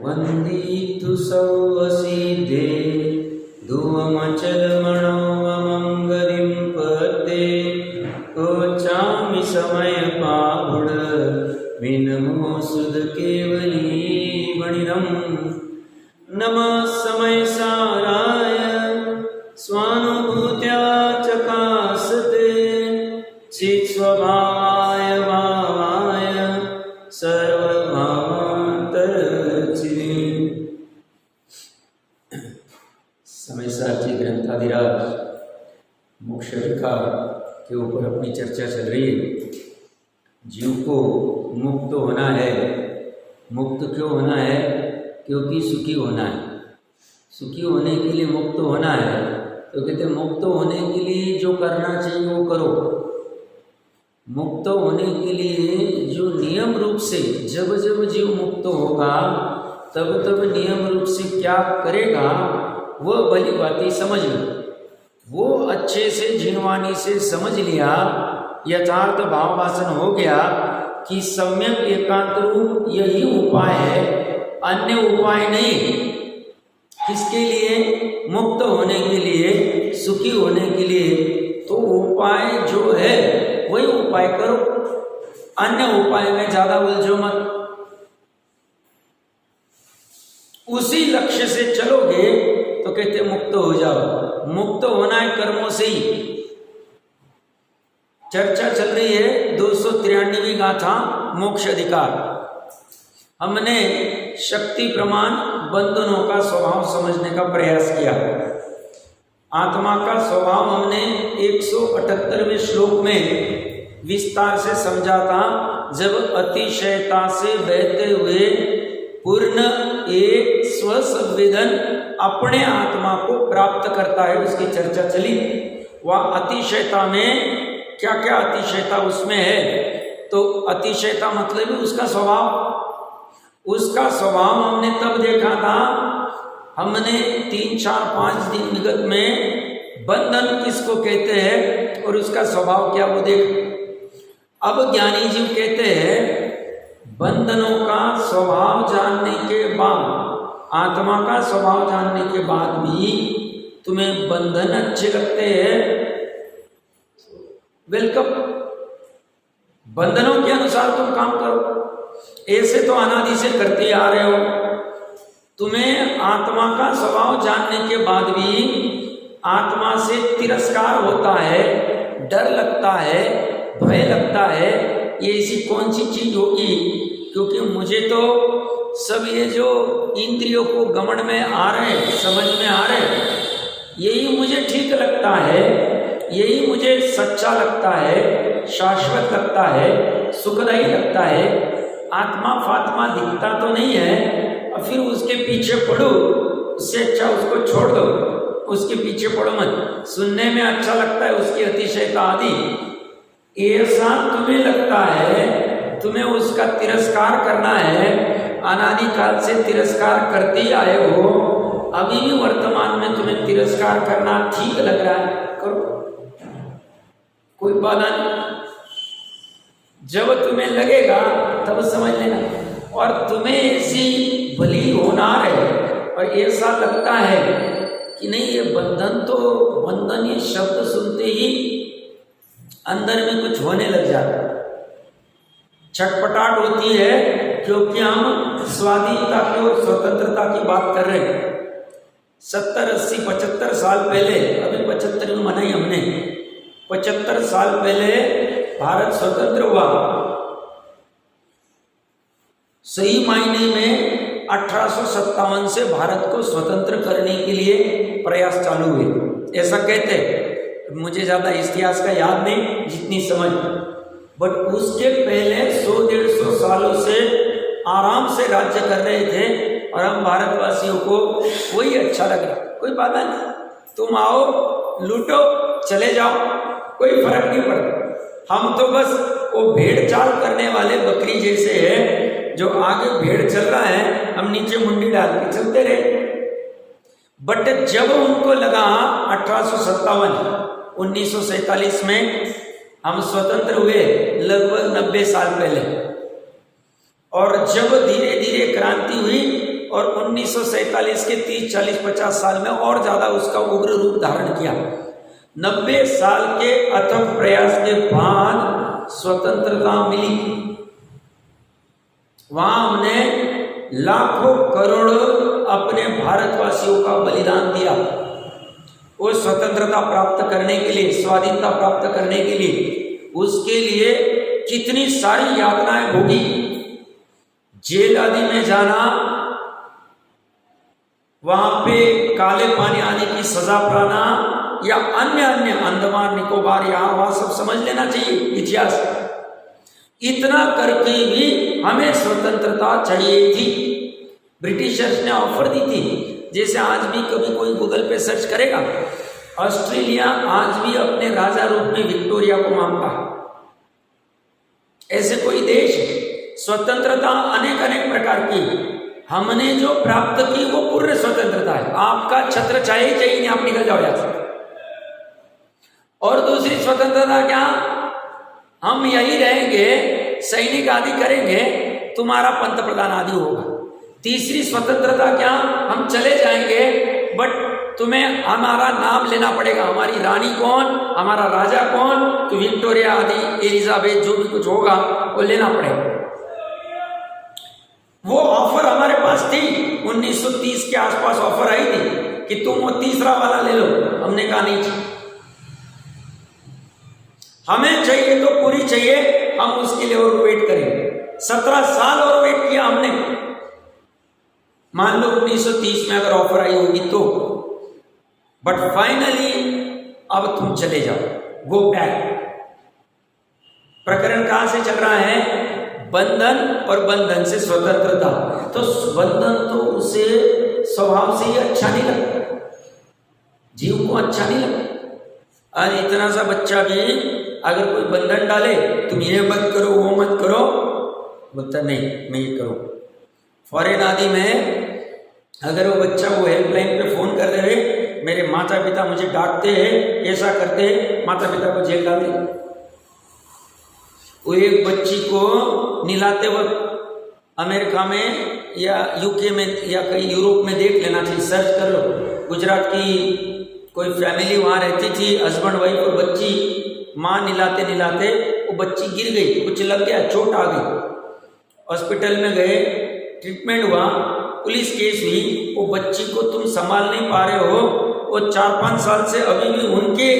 वन्दितु सौवसिद्धे धुवमचलमणोमङ्गलिं पदे कोचामि समयपाहुड विनमो सुध केवली वणिनम् नमः समयसाराय स्वानुभूत्या चकासते चित्स्वभावाय भावाय सर्वभावान्तरचिरे। समयसार जी ग्रंथाधिराज मोक्ष अधिकार के ऊपर अपनी चर्चा चल रही है। जीव को मुक्त होना है। मुक्त क्यों होना है? क्योंकि सुखी होना है। सुखी होने के लिए मुक्त होना है, तो कहते मुक्त होने के लिए जो करना चाहिए वो करो। मुक्त होने के लिए जो नियम रूप से जब जब जीव मुक्त होगा तब तब नियम रूप से क्या करेगा वह भली बातें समझ लो। वो अच्छे से जिनवानी से समझ लिया, यथार्थ भाववासन हो गया कि सम्यक एकांत रूप यही उपाय है, अन्य उपाय नहीं। किसके लिए? मुक्त होने के लिए, सुखी होने के लिए। तो उपाय जो है वही उपाय करो, अन्य उपाय में ज्यादा उलझो मत। उसी लक्ष्य से चलोगे तो कहते मुक्त हो जाओ। मुक्त होना है कर्मों से ही। चर्चा चल रही है 293वीं गाथा मोक्ष अधिकार। हमने शक्ति प्रमाण बंधनों का स्वभाव समझने का प्रयास किया। आत्मा का स्वभाव हमने 178वें श्लोक में विस्तार से समझा था, जब अतिशयता से बहते हुए पूर्ण एक स्वसंवेदन अपने आत्मा को प्राप्त करता है, उसकी चर्चा चली। वह अतिशयता में क्या क्या अतिशयता उसमें है, तो अतिशयता मतलब उसका स्वभाव। उसका स्वभाव हमने तब देखा था, हमने 3, 4, 5 दिन विगत में बंधन किसको कहते हैं और उसका स्वभाव क्या वो देख। अब ज्ञानी जी कहते हैं बंधनों का स्वभाव जानने के बाद, आत्मा का स्वभाव जानने के बाद भी तुम्हें बंधन अच्छे लगते हैं, वेलकम। बंधनों के अनुसार तुम काम करो। ऐसे तो अनादि से करते आ रहे हो। तुम्हें आत्मा का स्वभाव जानने के बाद भी आत्मा से तिरस्कार होता है, डर लगता है, भय लगता है। ये ऐसी कौन सी चीज होगी? क्योंकि मुझे तो सब ये जो इंद्रियों को गमन में आ रहे, समझ में आ रहे, यही मुझे ठीक लगता है, यही मुझे सच्चा लगता है, शाश्वत लगता है, सुखदायी लगता है। आत्मा फात्मा दिखता तो नहीं है, और फिर उसके पीछे पड़ो। उससे अच्छा उसको छोड़ दो, उसके पीछे पड़ो मत। सुनने में अच्छा लगता है उसकी अतिशयता आदि, ऐसा तुम्हें लगता है, तुम्हें उसका तिरस्कार करना है। अनादि काल से तिरस्कार करते ही आए हो, अभी भी वर्तमान में तुम्हें तिरस्कार करना ठीक लग रहा है, करो, कोई बाधा नहीं। जब तुम्हें लगेगा तब समझ लेना। और तुम्हें ऐसी भली होनार है और ऐसा लगता है कि नहीं ये बंधन, तो बंधन ये शब्द सुनते ही अंदर में कुछ होने लग जाता, छटपटाहट होती है, क्योंकि हम स्वाधीनता की और स्वतंत्रता की बात कर रहे हैं। 70, 80, 75 साल पहले, अभी 75 में मनाई हमने, 75 साल पहले भारत स्वतंत्र हुआ। सही मायने में 1857 से भारत को स्वतंत्र करने के लिए प्रयास चालू हुए, ऐसा कहते। मुझे ज़्यादा इतिहास का याद नहीं, जितनी समझ। बट उसके पहले 100-150 सालों से आराम से राज्य कर रहे थे, और हम भारतवासियों को वही अच्छा लग रहा। कोई बात नहीं, तुम आओ, लूटो, चले जाओ, कोई फर्क नहीं पड़ता। हम तो बस वो भेड़ चाल करने वाले बकरी जैसे है, जो आगे भेड़ चल रहा है, हम नीचे मुंडी डाल के चलते रहे। बट जब उनको लगा 1947 में हम स्वतंत्र हुए, लगभग 90 साल पहले, और जब धीरे धीरे क्रांति हुई और 1947 के 30, 40, 50 साल में और ज्यादा उसका उग्र रूप धारण किया। 90 साल के अथक प्रयास के बाद स्वतंत्रता मिली। वहां हमने लाखों करोड़ों अपने भारतवासियों का बलिदान दिया वो स्वतंत्रता प्राप्त करने के लिए, स्वाधीनता प्राप्त करने के लिए। उसके लिए कितनी सारी यातनाएं भोगी, जेल आदि में जाना, वहां पे काले पानी आने की सजा पाना, या अन्य अन्य अंडमान निकोबार यहाँ वहां सब समझ लेना चाहिए इतिहास। इतना करके भी हमें स्वतंत्रता चाहिए थी। ब्रिटिशर्स ने ऑफर दी थी। जैसे आज भी कभी कोई गूगल पे सर्च करेगा, ऑस्ट्रेलिया आज भी अपने राजा रूप में विक्टोरिया को मानता है। ऐसे कोई देश, स्वतंत्रता अनेक अनेक प्रकार की हमने जो प्राप्त की वो पूर्ण स्वतंत्रता है। आपका छत्र चाहिए नहीं, आप निकल जाओ यहाँ से। और दूसरी स्वतंत्रता क्या, हम यही रहेंगे, सैनिक आदि करेंगे, तुम्हारा पंत प्रधान आदि होगा। तीसरी स्वतंत्रता क्या, हम चले जाएंगे बट तुम्हें हमारा नाम लेना पड़ेगा, हमारी रानी कौन, हमारा राजा कौन, तो विक्टोरिया आदि, एलिजाबेथ, जो भी कुछ होगा वो लेना पड़ेगा। वो ऑफर हमारे पास थी। 1930 के आसपास ऑफर आई थी कि तुम वो तीसरा वाला ले लो। हमने कहा नहीं, हमें चाहिए तो पूरी चाहिए, हम उसके लिए और वेट करेंगे। 17 साल और वेट किया हमने। मान लो 1930 में अगर ऑफर आई होगी तो, बट फाइनली अब तुम चले जाओ, गो बैक। प्रकरण कहां से चल रहा है, बंधन और बंधन से स्वतंत्रता। तो बंधन तो उसे स्वभाव से ही अच्छा नहीं लगता, जीव को अच्छा नहीं लगता। आज इतना सा बच्चा भी अगर कोई बंधन डाले, तुम ये मत करो वो मत करो, बोलता नहीं मैं ये करूँ। फॉरेन आदि में अगर वो बच्चा वो हेल्पलाइन पे फोन कर दे, मेरे माता पिता मुझे डांटते हैं, ऐसा करते हैं, माता पिता को जेल डाल दे। वो एक बच्ची को निलाते वक्त अमेरिका में या यूके में या कहीं यूरोप में देख लेना चाहिए, सर्च कर लो। गुजरात की कोई फैमिली वहाँ रहती थी, हस्बैंड वाइफ और बच्ची, माँ निलाते निलाते वो बच्ची गिर गई, कुछ लग गया, चोट आ गई। हॉस्पिटल में गए, ट्रीटमेंट हुआ, पुलिस केस हुई। वो बच्ची को तुम संभाल नहीं पा रहे हो, वो 4-5 साल से अभी भी उनके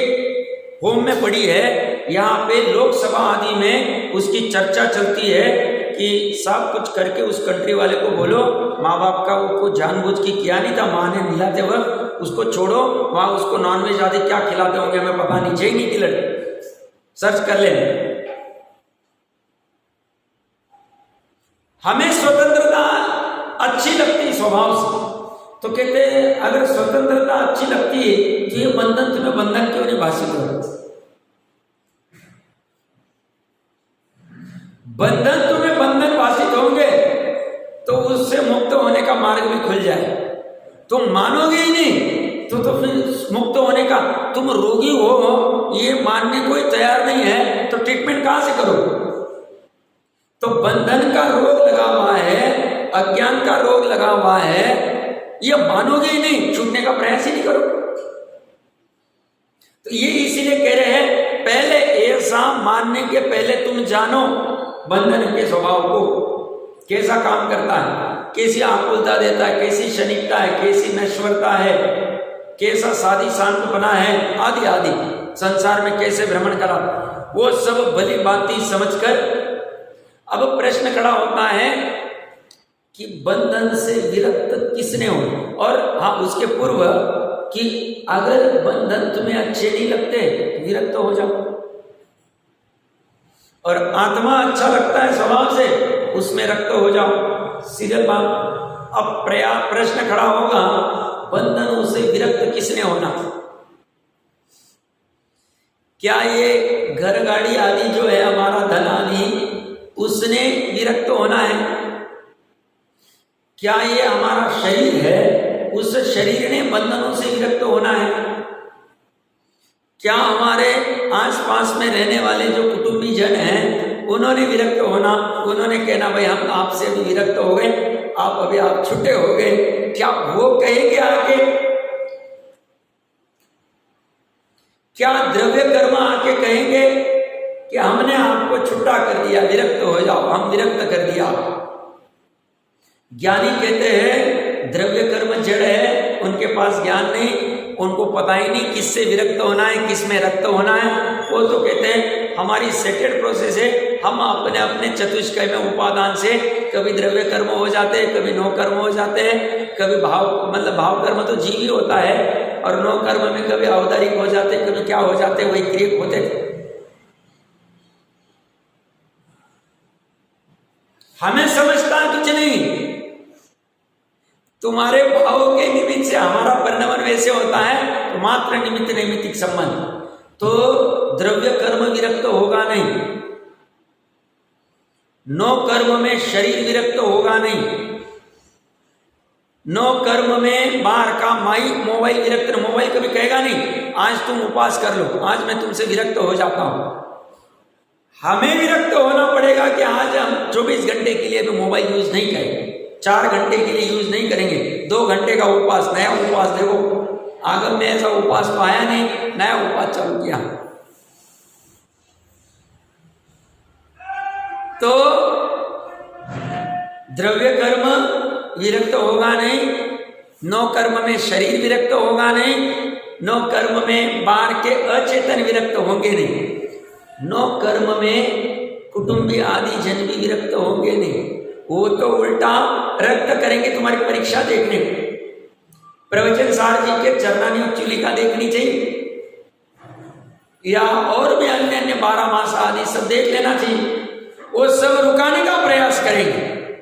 होम में पड़ी है। यहाँ पे लोकसभा आदि में उसकी चर्चा चलती है कि सब कुछ करके उस कंट्री वाले को बोलो, माँ बाप का वो जानबूझ के किया नहीं था, माँ ने मिलाते वक्त उसको छोड़ो, वहाँ उसको नॉनवेज आदि क्या खिलाते होंगे हमें पता नहीं, चाहिए नहीं कि लड़के सर्च कर ले। हमें स्वतंत्रता अच्छी लगती स्वभाव से, तो कहते हैं अगर स्वतंत्रता अच्छी लगती है तो ये बंधन तुम्हें बंधन क्यों नहीं भाषित हो। बंधन तुम्हें बंधन भाषित होंगे तो उससे मुक्त होने का मार्ग भी खुल जाए। तुम मानोगे ही नहीं तो फिर मुक्त होने का, तुम रोगी हो ये मानने कोई तैयार नहीं है तो ट्रीटमेंट कहां से करो। तो बंधन का रोग लगा हुआ है, अज्ञान का रोग लगा हुआ है, ये मानोगे ही नहीं, छूटने का प्रयास ही नहीं करो। तो ये इसीलिए कह रहे हैं पहले ऐसा मानने के पहले तुम जानो बंधन के स्वभाव को, कैसा काम करता है, कैसी आकुलता देता है, कैसी क्षणिकता है, कैसी नश्वरता है, कैसा साधी शांत बना है, आदि आदि, संसार में कैसे भ्रमण करा, वो सब भली भांति समझकर अब प्रश्न खड़ा होता है कि बंधन से विरक्त किसने हो। और हाँ, उसके पूर्व कि अगर बंधन तुम्हें अच्छे नहीं लगते विरक्त हो जाओ, और आत्मा अच्छा लगता है स्वभाव से, उसमें रक्त हो जाओ, सीरियल बात। अब प्रश्न खड़ा होगा बंधनों से विरक्त किसने होना। क्या ये घर गाड़ी आदि जो है हमारा धन आदि, उसने विरक्त होना है? क्या ये हमारा शरीर है, उस शरीर ने बंधनों से विरक्त होना है? क्या हमारे आसपास में रहने वाले जो कुटुंबी जन हैं उन्होंने विरक्त होना, उन्होंने कहना भाई हम आपसे भी विरक्त हो गए, आप छुट्टे हो गए, क्या वो कहेंगे आके? क्या द्रव्य कर्म आके कहेंगे कि हमने आपको छुट्टा कर दिया, विरक्त हो जाओ, हम विरक्त कर दिया? ज्ञानी कहते हैं द्रव्य कर्म जड़ है, उनके पास ज्ञान नहीं, उनको पता ही नहीं किससे विरक्त होना है, किस में रक्त होना है। वो तो कहते हैं हमारी सेटेड प्रोसेस है, हम अपने अपने चतुष्कय में उपादान से कभी द्रव्य कर्म हो जाते हैं, कभी नो कर्म हो जाते हैं, कभी भाव कर्म तो जीव ही होता है, और नो कर्म में कभी औदारिक हो जाते, कभी क्या हो जाते, वही क्रियक होते थे। हमें समझता है कुछ नहीं, तुम्हारे भावों के निमित्त से हमारा परिणमन वैसे होता है, तो मात्र निमित्त नैमित्तिक संबंध, तो द्रव्य कर्म विरक्त होगा नहीं, नो कर्म में शरीर विरक्त होगा नहीं, नो कर्म में बाहर का मोबाइल विरक्त, मोबाइल कभी कहेगा नहीं आज तुम उपवास कर लो, आज मैं तुमसे विरक्त हो जाता हूं। हमें विरक्त होना पड़ेगा कि आज हम 24 घंटे के लिए भी मोबाइल यूज नहीं करेंगे, 4 घंटे के लिए यूज नहीं करेंगे, 2 घंटे का उपवास, नया उपवास। देखो आगम में ऐसा उपवास पाया नहीं, नया उपवास चालू किया। तो द्रव्य कर्म विरक्त होगा नहीं, नो कर्म में शरीर विरक्त होगा नहीं, नो कर्म में बाहर के अचेतन विरक्त होंगे नहीं, नो कर्म में कुटुंबी आदि जन भी विरक्त होंगे नहीं। वो तो उल्टा रक्त करेंगे तुम्हारी परीक्षा देखने, प्रवचन सार जी के चरणानुग चूलिका देखनी चाहिए, या और भी अन्य अन्य 12 मास आदि सब देख लेना चाहिए। वो सब रुकाने का प्रयास करेंगे,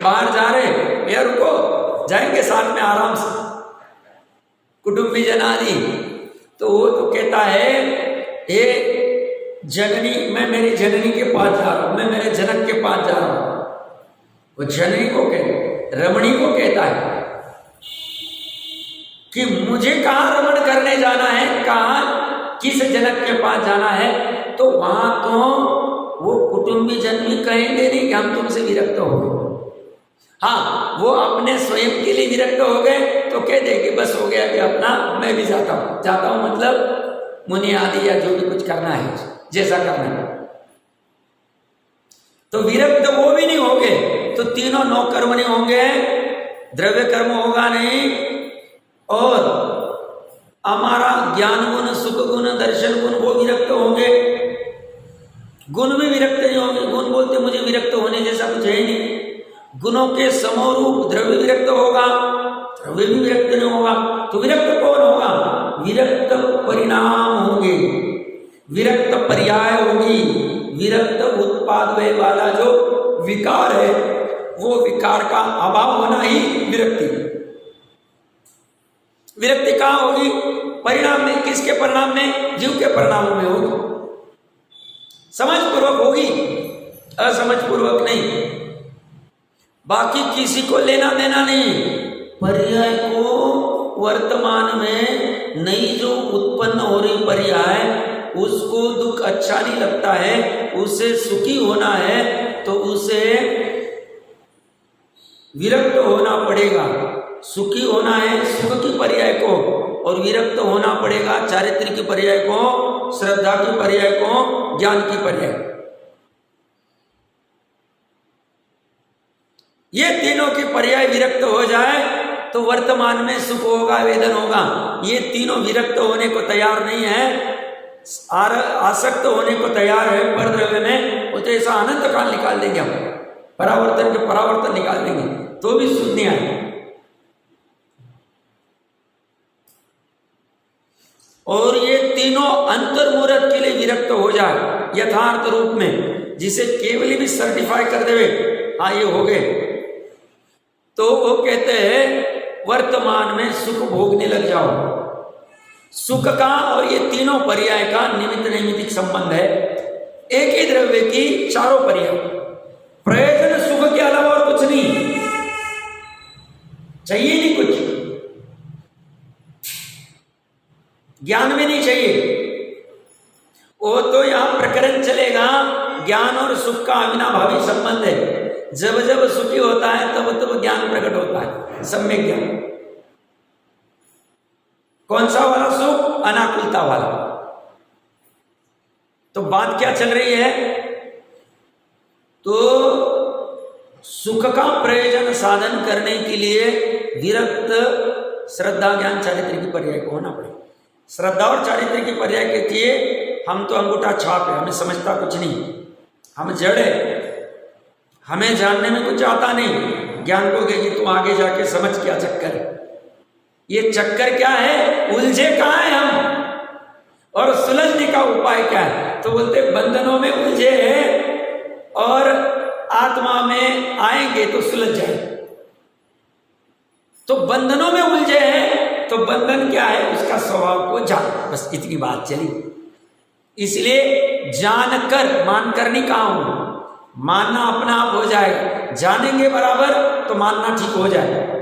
बाहर जा रहे भैया रुको, जाएंगे साथ में आराम से कुटुंबी जन आदि। तो वो तो कहता है ये जननी, मैं मेरी जननी के पास जा रहा हूं, मैं मेरे जनक के पास जा रहा हूं। वो जननी को रमणी को कहता है कि मुझे कहां रमण करने जाना है, कहां किस जनक के पास जाना है, तो वहां तो वो कुटुंबी जन भी कहेंगे नहीं कि हम तुमसे विरक्त हो गए। हाँ, वो अपने स्वयं के लिए विरक्त हो गए तो कह देंगे बस हो गया कि अपना मैं भी जाता हूं मतलब मुनि आदि या जो भी कुछ करना है जैसा करना है। तो विरक्त वो भी नहीं होंगे, तो तीनों नो कर्म नहीं होंगे, द्रव्य कर्म होगा नहीं, और हमारा ज्ञान गुण, सुख गुण, दर्शन गुण वो विरक्त होंगे, गुण भी विरक्त नहीं होंगे। गुण बोलते मुझे विरक्त होने जैसा कुछ है ही नहीं। गुणों के समरूप द्रव्य विरक्त होगा, द्रव्य भी विरक्त नहीं होगा, तो विरक्त कौन होगा? विरक्त परिणाम होंगे, विरक्त पर्याय होगी, विरक्त उत्पाद वाला जो विकार है वो विकार का अभाव होना ही विरक्ति। विरक्ति कहां होगी? परिणाम में। किसके परिणाम में? जीव के परिणाम में होगी। समझ पूर्वक होगी, असमझ पूर्वक नहीं। बाकी किसी को लेना देना नहीं। पर्याय को वर्तमान में नई जो उत्पन्न हो रही पर्याय, उसको दुख अच्छा नहीं लगता है, उसे सुखी होना है, तो उसे विरक्त होना पड़ेगा। सुखी होना है सुख की पर्याय को, और विरक्त होना पड़ेगा चारित्र की पर्याय को, श्रद्धा की पर्याय को, ज्ञान की पर्याय। ये तीनों की पर्याय विरक्त हो जाए तो वर्तमान में सुख होगा, वेदन होगा। ये तीनों विरक्त होने को तैयार नहीं है, आसक्त होने को तैयार है परद्रव्य में, वो तो ऐसा अनंत काल निकाल देंगे हम, परावर्तन के परावर्तन निकाल देंगे तो भी सुख नहीं आए। और ये तीनों अंतर्मूर्त के लिए विरक्त हो जाए यथार्थ रूप में, जिसे केवल भी सर्टिफाई कर देवे हाँ ये हो गए, तो वो कहते हैं वर्तमान में सुख भोगने लग जाओ। सुख का और ये तीनों पर्याय का निमित्त नैमित्तिक संबंध है। एक ही द्रव्य की चारों पर्याय, प्रयोजन सुख के अलावा और कुछ नहीं चाहिए, नहीं कुछ ज्ञान में नहीं चाहिए। वो तो यहां प्रकरण चलेगा ज्ञान और सुख का अविनाभावी संबंध है। जब जब सुखी होता है तब तब ज्ञान प्रकट होता है, सम्यक ज्ञान। कौन सा वाला सुख? अनाकुलता वाला। तो बात क्या चल रही है? तो सुख का प्रयोजन साधन करने के लिए विरक्त श्रद्धा ज्ञान चारित्र की पर्याय को होना पड़ेगा। श्रद्धा और चारित्र की पर्याय कहती है हम तो अंगूठा छाप है, हमें समझता कुछ नहीं, हम जड़ है, हमें जानने में कुछ आता नहीं। ज्ञान को कहेगी तू आगे जाके समझ क्या चक्कर है, ये चक्कर क्या है, उलझे कहाँ है हम और सुलझने का उपाय क्या है। तो बोलते बंधनों में उलझे हैं और आत्मा में आएंगे तो सुलझ जाए। तो बंधनों में उलझे हैं तो बंधन क्या है, उसका स्वभाव को जान, बस इतनी बात चली। इसलिए जानकर, मानकर नहीं कहा हूं, मानना अपना आप हो जाएगा, जानेंगे बराबर तो मानना ठीक हो जाएगा।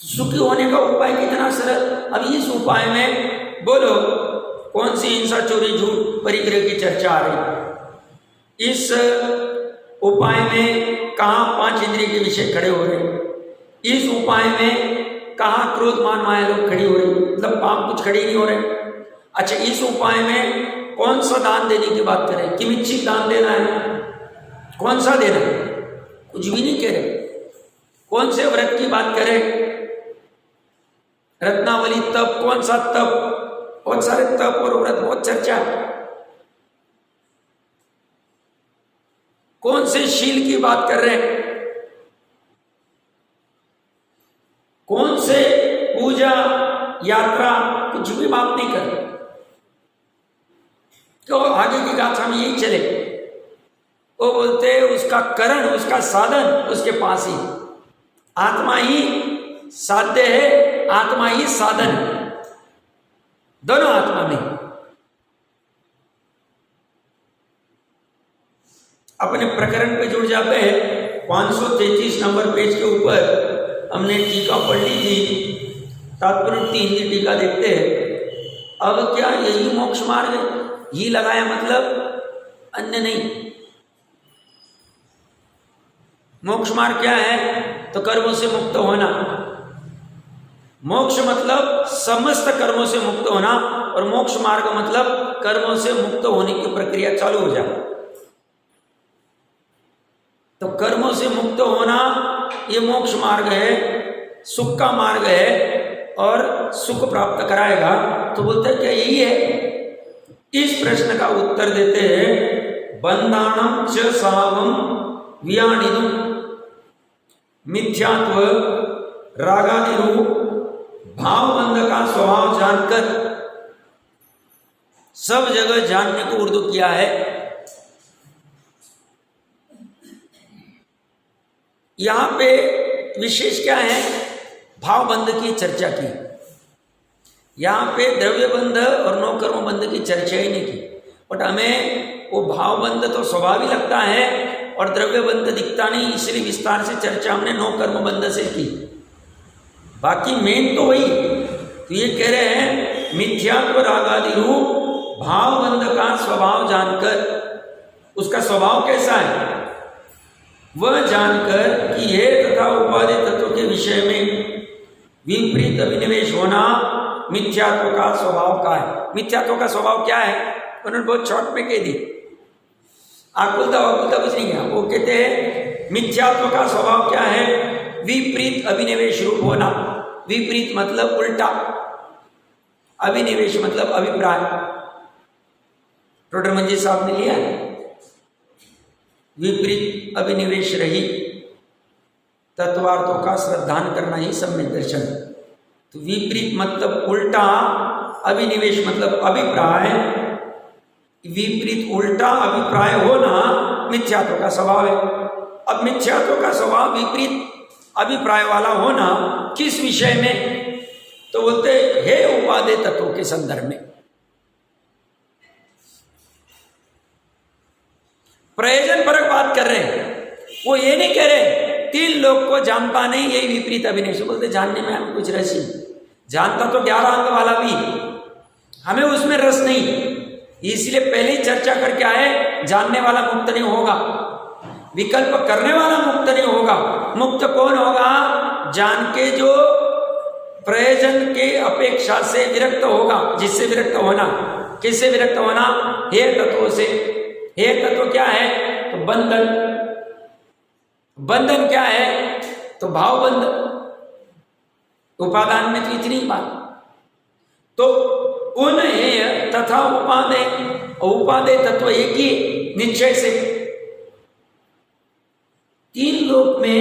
सुखी होने का उपाय कितना सरल। अब इस उपाय में बोलो कौन सी हिंसा, चोरी, झूठ, परिग्रह की चर्चा आ रही। इस उपाय में कहाँ 5 इंद्रिय के विषय खड़े हो रहे, इस उपाय में कहाँ क्रोध, मान, माया लोग खड़ी हो रही, मतलब पाप कुछ खड़ी नहीं हो रहे। अच्छा, इस उपाय में कौन सा दान देने की बात करें, किमिच्छित दान देना है, कौन सा देना है, कुछ भी नहीं कह रहे। कौन से व्रत की बात करें, रत्नावली तप, कौन सा तप, बहुत सारे तप और व्रत, बहुत चर्चा। कौन से शील की बात कर रहे हैं, कौन से पूजा, यात्रा, कुछ भी बात नहीं कर रहे। तो आगे की गाथा में यही चले। वो बोलते हैं उसका करण, उसका साधन उसके पास ही, आत्मा ही साध्य है, आत्मा ही साधन है, दोनों आत्मा में। अपने प्रकरण पे जुड़ जाते हैं। 533 नंबर पेज के ऊपर हमने टीका पढ़ ली थी, तात्पर्य हिंदी टीका देखते हैं। अब क्या यही मोक्ष मार्ग है, ये लगाया मतलब अन्य नहीं। मोक्ष मार्ग क्या है, तो कर्मों से मुक्त होना। मोक्ष मतलब समस्त कर्मों से मुक्त होना, और मोक्ष मार्ग मतलब कर्मों से मुक्त होने की प्रक्रिया चालू हो जाए। तो कर्मों से मुक्त होना ये मोक्ष मार्ग है, सुख का मार्ग है और सुख प्राप्त कराएगा। तो बोलते हैं क्या यही है? इस प्रश्न का उत्तर देते हैं बंधाणम च सावम वियाणिदुम मिथ्यात्व रागादि रूप भावबंध का स्वभाव जानकर, सब जगह जानने को उर्दू किया है। यहां पे विशेष क्या है, भावबंध की चर्चा की। यहां पे द्रव्य बंध और नौ कर्म बंध की चर्चा ही नहीं की। बट हमें वो भावबंध तो स्वाभाविक लगता है और द्रव्य बंध दिखता नहीं, इसलिए विस्तार से चर्चा हमने नौ कर्म बंध से की। बाकी मेन तो वही। तो ये कह रहे हैं मिथ्यात्व रागादि रूप भावबंध का स्वभाव जानकर, उसका स्वभाव कैसा है वह जानकर कि ये तथा उपाधि तत्व के विषय में विपरीत अभिनिवेश होना मिथ्यात्व का स्वभाव का है। मिथ्यात्व का स्वभाव क्या है उन्होंने बहुत शॉर्ट में कह दी, आकुलता वाकुलता कुछ नहीं है। वो कहते हैं मिथ्यात्व का स्वभाव क्या है, विपरीत अभिनिवेश रूप होना। विपरीत मतलब उल्टा, अभिनिवेश मतलब अभिप्राय। डॉक्टर मंजी साहब ने लिया है विपरीत अभिनिवेश रही तत्वार्थों का श्रद्धान करना ही सम्यक दर्शन। तो विपरीत मतलब उल्टा, अभिनिवेश मतलब अभिप्राय। विपरीत उल्टा अभिप्राय होना मिथ्यात्व का स्वभाव है। अब मिथ्यात्व का स्वभाव विपरीत अभिप्राय वाला होना किस विषय में, तो बोलते हे उपादेय तत्वों के संदर्भ में। प्रयोजन परक बात कर रहे हैं। वो ये नहीं कह रहे 3 लोग को जानता नहीं, यही विपरीत अभिनिवेश। बोलते जानने में हमें कुछ रस नहीं, जानता तो 11 अंक वाला भी, हमें उसमें रस नहीं। इसलिए पहले ही चर्चा करके आए, जानने वाला मुक्त नहीं होगा, विकल्प करने वाला मुक्त नहीं होगा। मुक्त कौन होगा? जान के जो प्रयोजन के अपेक्षा से विरक्त होगा। जिससे विरक्त होना, किससे विरक्त होना? हे तत्वों से। हे तत्व क्या है? तो बंधन। बंधन क्या है? तो भाव बंधन। उपादान में तो इतनी बात। तो उन हेय तथा उपादेय, उपादेय तत्व एक ही निश्चय से। 3 लोक में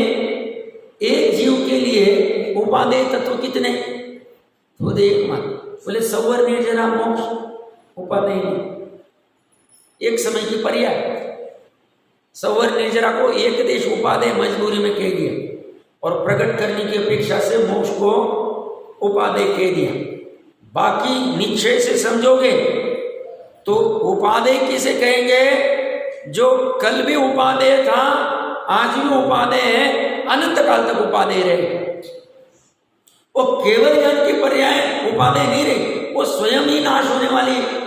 एक जीव के लिए उपादेय तत्व कितने? तो एक मान बोले सवर निर्जरा मोक्ष उपादेय नहीं, एक समय की पर्याय। सवर निर्जरा को एक देश उपादेय मजबूरी में कह दिया और प्रकट करने की अपेक्षा से मोक्ष को उपादेय कह दिया। बाकी निश्चय से समझोगे तो उपादेय किसे कहेंगे? जो कल भी उपादेय था, आज भी उपादेय है, अनंत काल तक उपादेय रहे। वो केवल ज्ञान की पर्याय उपादेय नहीं रही, वो स्वयं ही नाश होने वाली है।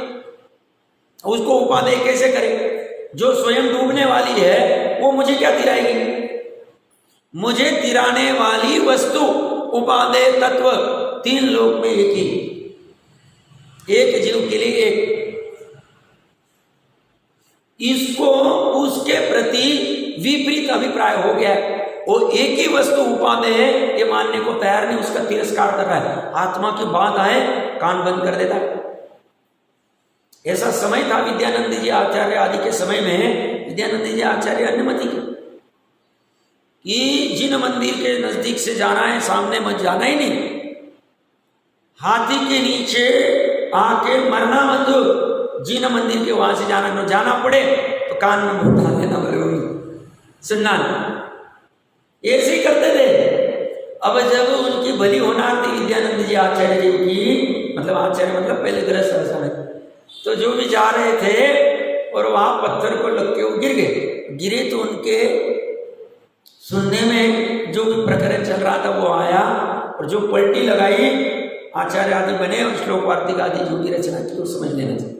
उसको उपादेय कैसे करें? जो स्वयं डूबने वाली है वो मुझे क्या तिराएगी? मुझे तिराने वाली वस्तु उपादेय तत्व 3 लोक में एक ही, एक जीव के लिए एक। इसको उसके प्रति विपरीत अभिप्राय हो गया, वो एक ही वस्तु उपादेय है ये मानने को तैयार नहीं, उसका तिरस्कार कर रहा है। आत्मा की बात आए कान बंद कर देता है। ऐसा समय था विद्यानंद जी आचार्य आदि के समय में। विद्यानंद जी आचार्य अनुमति कि जिन मंदिर के नजदीक से जाना है सामने मत जाना ही नहीं, हाथी के नीचे आके मरना मत, जिन मंदिर के वहां से जाना पड़े तो कान में मुंह डाल लेना, सुनना। ऐसे ही करते थे। अब जब उनकी भली होनार थी विद्यानंद जी आचार्य जी की, मतलब आचार्य मतलब पहले गृहस्थ अवस्था में, तो जो भी जा रहे थे और वहां पत्थर को लग के वो गिरे तो उनके सुनने में जो भी प्रकरण चल रहा था वो आया और जो पलटी लगाई आचार्य आदि बने और श्लोक वार्तिक आदि जो भी रचना की वो समझ लेना चाहिए।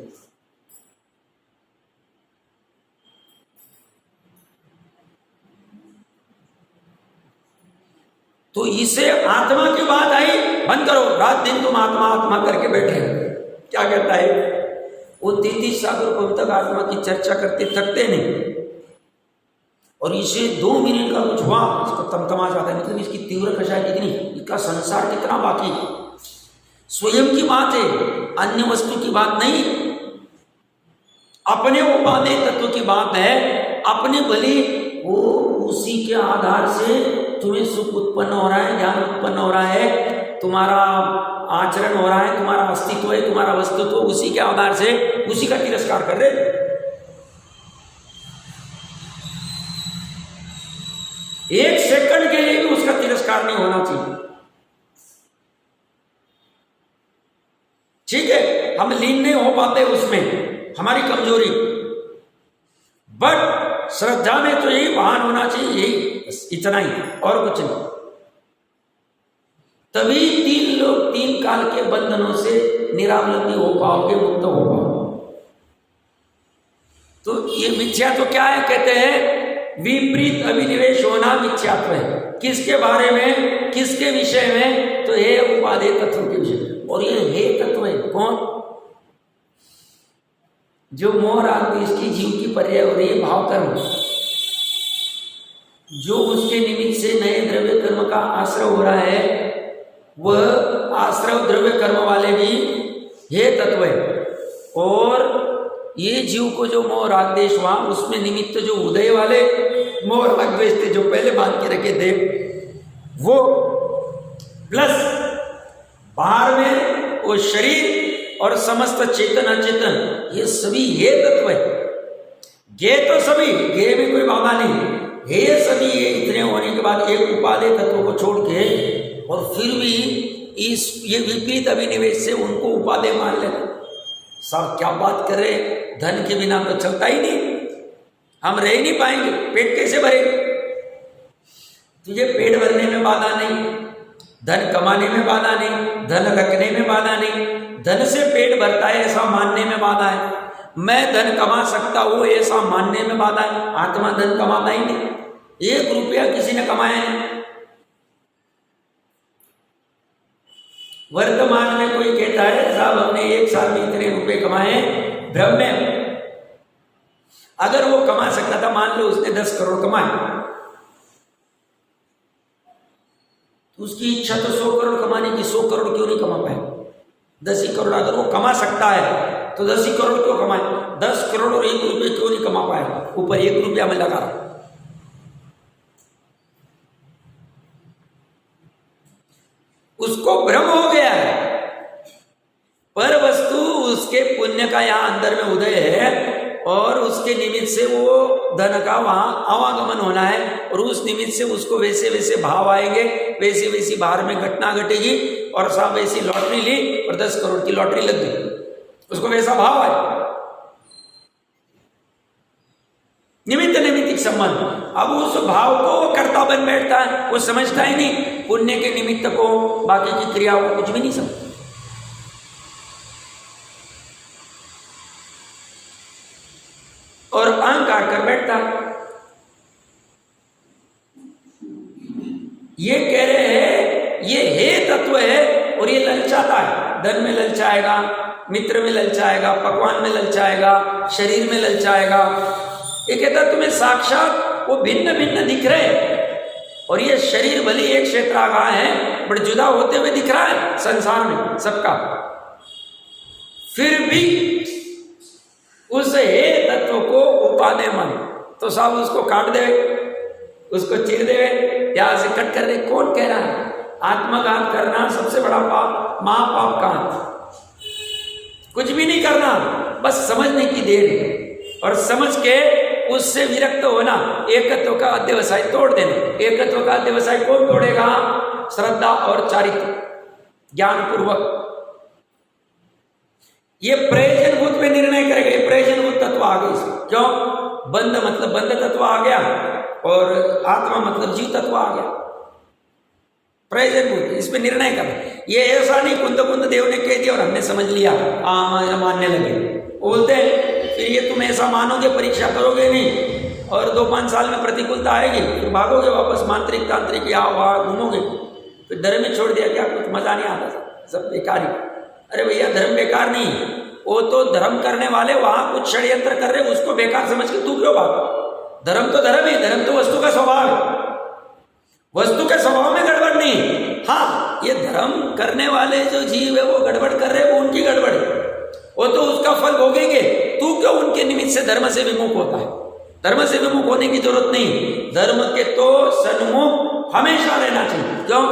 तो इसे आत्मा की बात आई, बंद करो, रात दिन तुम आत्मा आत्मा करके बैठे। क्या कहता है वो? 33 सागर को तक आत्मा की चर्चा करते थकते नहीं, और इसे 2 मिनट का कुछ हुआ इसको तमतमा जाता है। मतलब इसकी तीव्र कषाय कितनी, इसका संसार कितना बाकी, स्वयं की बात है, अन्य वस्तु की बात नहीं, अपने उपादेय तत्व की बात है। अपने भली वो उसी के आधार से तुम्हें सुख उत्पन्न हो रहा है, ज्ञान उत्पन्न हो रहा है, तुम्हारा आचरण हो रहा है, तुम्हारा अस्तित्व है, तुम्हारा वस्तुत्व उसी के आधार से, उसी का तिरस्कार कर रहे। एक सेकंड के लिए भी उसका तिरस्कार नहीं होना चाहिए। ठीक है, हम लीन नहीं हो पाते उसमें, हमारी कमजोरी, बट श्रद्धा में तो यही भान होना चाहिए, यही इतना ही और कुछ नहीं। तभी 3 लोग 3 काल के बंधनों से निरावलंबी हो पाओगे, मुक्त हो पाओगे। तो ये मिथ्या तो क्या है? कहते हैं विपरीत अभिनिवेश होना मिथ्यात्व है। किसके बारे में, किसके विषय में? तो हे उपादेय तत्व के विषय में। और ये हे तत्व है कौन? जो मोह राग द्वेष की जीव की पर्याय हो रही है भाव कर्म, जो उसके निमित्त से नए द्रव्य कर्म का आश्रय हो रहा है, वह आश्रय द्रव्य कर्म वाले भी हे तत्व है। और ये जीव को जो मोह राग द्वेष हुआ उसमें निमित्त जो उदय वाले मोह राग द्वेष थे जो पहले बांध के रखे थे वो, प्लस बाहर में वो शरीर और समस्त चेतन अचेतन, ये सभी ये तत्व है। गे तो सभी, गे में कोई बाधा नहीं, हे सभी ये इतने होने के बाद एक उपादेय तत्व को छोड़ के और फिर भी ये विपरीत अभिनिवेश से उनको उपादेय मान लेना। सब क्या बात कर रहे, धन के बिना तो चलता ही नहीं, हम रह नहीं पाएंगे, पेट कैसे भरे? तुझे पेट भरने में बाधा नहीं, धन कमाने में बाधा नहीं, धन रखने में बाधा नहीं, धन से पेट भरता है ऐसा मानने में बाधा है। मैं धन कमा सकता हूं ऐसा मानने में बाधा है। आत्मा धन कमाता ही नहीं, 1 रुपया किसी ने कमाया नहीं। वर्तमान में कोई कहता है साहब हमने 1 साल में इतने रुपए कमाए, भ्रम में। अगर वो कमा सकता था, मान लो उसने 10 करोड़ कमाए, उसकी इच्छा तो 100 करोड़ कमाने की, 100 करोड़ क्यों नहीं कमा पाए? 10 ही करोड़ अगर वो कमा सकता है तो 10 ही करोड़ क्यों कमाए? 10 करोड़ और 1 रुपये क्यों नहीं कमा पाए? ऊपर 1 रुपया में लगा रहा। उसको भ्रम हो गया है, पर वस्तु उसके पुण्य का यहां अंदर में उदय है और उसके निमित्त से वो धन का वहां आवागमन होना है और उस निमित्त से उसको वैसे वैसे भाव आएंगे, वैसी वैसी बाहर में घटना घटेगी। और साहब वैसी लॉटरी ली और 10 करोड़ की लॉटरी लग गई, उसको वैसा भाव आए, निमित्त निमित्तिक संबंध। अब उस भाव को वो कर्ता बन बैठता है, वो समझता ही नहीं पुण्य के निमित्त को, बाकी की क्रियाओं को कुछ भी नहीं समझता। और अहंकार कर बैठता। ये कह रहे हैं ये हे तत्व है और ये ललचाता है, धन में ललचाएगा, मित्र में ललचाएगा, पकवान में ललचाएगा, शरीर में ललचाएगा। ये कहता तुम्हें साक्षात वो भिन्न भिन्न दिख रहे और ये शरीर भले एक क्षेत्रागार है बट जुदा होते हुए दिख रहा है संसार में सबका, फिर भी उस हे तत्व को उपादे मन, तो साहब उसको काट दे, उसको चीर दे, या से कट कर दे। कौन कह रहा है? आत्मघात करना सबसे बड़ा पाप, महापाप का कुछ भी नहीं करना, बस समझने की देर और समझ के उससे विरक्त होना, एकत्व का अध्यवसाय तोड़ देना। एकत्व का अध्यवसाय कौन तोड़ेगा? श्रद्धा और चारित्र, ज्ञान पूर्वक। ये प्रयोजनभूत पे निर्णय करेगा, ये प्रयोजनभूत तत्व आ गए। क्यों? बंध मतलब बंध तत्व आ गया और आत्मा मतलब जीव तत्व आ गया। प्रयोजनभूत इस पे निर्णय कर। ये ऐसा नहीं कुंद कुंद देव ने कह दिया और हमने समझ लिया, मानने लगे। बोलते हैं फिर ये तुम ऐसा मानोगे, परीक्षा करोगे नहीं और 2-5 साल में प्रतिकूलता आएगी, फिर भागोगे वापस मांत्रिक तांत्रिक यहाँ वहाँ घूमोगे, फिर धर्म में छोड़ दिया, क्या कुछ मजा नहीं आता, सब बेकार ही। अरे भैया धर्म बेकार नहीं, वो तो धर्म करने वाले वहां कुछ षड्यंत्र कर रहे, उसको बेकार समझ के तू क्यों भाग? धर्म तो धर्म ही, धर्म तो वस्तु का स्वभाव है, वस्तु के स्वभाव में गड़बड़ नहीं। हाँ, ये धर्म करने वाले जो जीव है वो गड़बड़ कर रहे, वो उनकी गड़बड़ है, वो तो उसका फल भोगेंगे। तू क्यों उनके निमित्त से धर्म से विमुख होता है? धर्म से विमुख होने की जरूरत नहीं, धर्म के तो सन्मुख हमेशा रहना चाहिए। क्यों?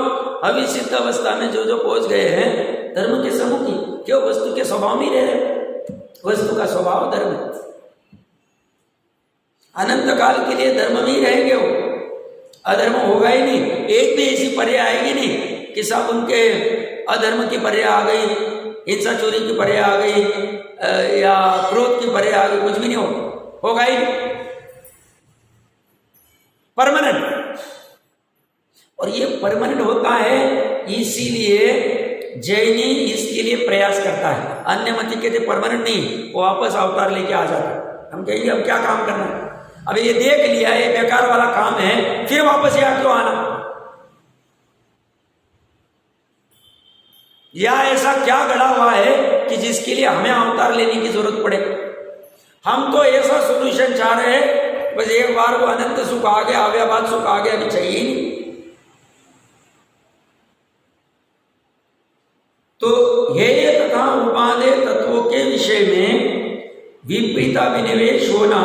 अभी सिद्ध अवस्था में जो जो पहुंच गए हैं धर्म के सम्मुख ही, क्यों? वस्तु के स्वभाव में रह रहे, वस्तु का स्वभाव धर्म है, अनंत काल के लिए धर्म में ही रहेंगे, वो अधर्म होगा ही नहीं। एक भी ऐसी पर्याय आएगी नहीं कि सब उनके अधर्म की पर्याय आ गई, हिंसा चोरी की पर्याय आ गई या क्रोध की पर्याय आ गई, कुछ भी नहीं होगा ही नहीं, परमानेंट। और ये परमानेंट होता है, इसीलिए जैनी इसके लिए प्रयास करता है। अन्य मत कहते परमानेंट नहीं, वो वापस अवतार लेके आ जाता है। हम कहेंगे अब क्या काम करना है, अब ये देख लिया ये बेकार वाला काम है, फिर वापस यहाँ क्यों आना? या ऐसा क्या गड़ा हुआ है कि जिसके लिए हमें अवतार लेने की जरूरत पड़े? हम तो ऐसा सोल्यूशन चाह रहे हैं, बस एक बार वो अनंत सुख आ गया, अव्यवहार सुख आ गया, अभी चाहिए ही नहीं। तो हेय तथा उपादेय तत्वों के विषय में विपरीता विनिवेश होना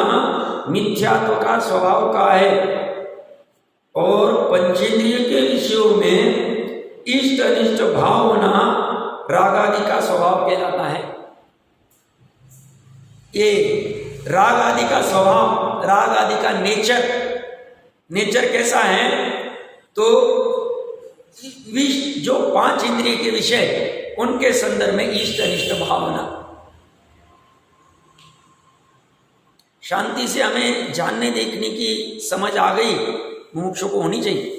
मिथ्यात्व का स्वभाव का है और पंचेंद्रिय के विषयों में इष्ट अनिष्ट भाव होना राग आदि का स्वभाव कहलाता है। ये राग आदि का स्वभाव, राग आदि का नेचर कैसा है? तो जो 5 इंद्रिय के विषय उनके संदर्भ में इष्ट अनिष्ट भावना, शांति से हमें जानने देखने की समझ आ गई, मुमुक्षु को होनी चाहिए।